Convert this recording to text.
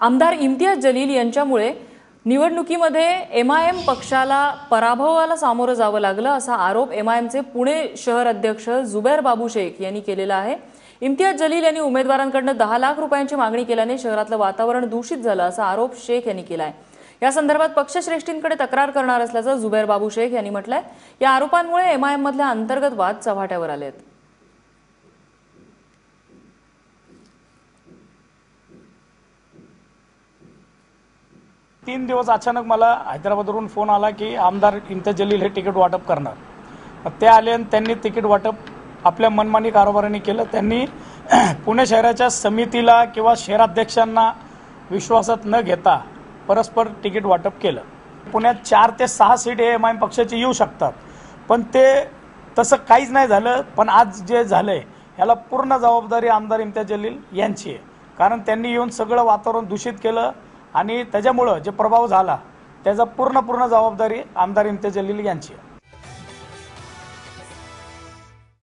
आमदार इम्तियाज जलील यांच्यामुळे निवडणुकीमध्ये एमआयएम पक्षाला पराभवाला सामोरं जावं लागलं असा आरोप एमआयएमचे पुणे शहर अध्यक्ष जुबैर बाबू शेख यांनी केलेला आहे। इम्तियाज जलील यांनी उमेदवारांकडून 10 लाख रुपयांची मागणी केल्याने शहरातलं वातावरण दूषित झालं असा आरोप शेख यांनी केलाय। या संदर्भात पक्षश्रेष्ठींकडे तक्रार करणार असल्याचं जुबैर बाबू शेख यांनी म्हटलंय। या आरोपांमुळे एमआयएम मधल्या अंतर्गत वाद चव्हाट्यावर आलेत। 3 दिवस अचानक मला हैदराबादवरून फोन आला की आमदार इम्तियाज जलील हे तिकीट वाटप करणार। ते आले आणि त्यांनी तिकीट वाटप आपल्या मनमानी कारभाराने केलं। त्यांनी पुणे शहराच्या समितीला किंवा शहराध्यक्षांना विश्वासात न घेता परस्पर तिकीट वाटप केलं। पुण्यात 4 ते 6 सीट एमआयएम पक्षाची येऊ शकतात, पण ते तसं काहीच नाही झालं। पण आज जे झालंय याला पूर्ण जबाबदारी आमदार इम्तियाज जलील यांची आहे, कारण त्यांनी येऊन सगळं वातावरण दूषित केलं आणि त्याच्यामुळे जे प्रभाव झाला त्याचा पूर्ण जबाबदारी आमदार इम्तियाज जलील यांची आहे।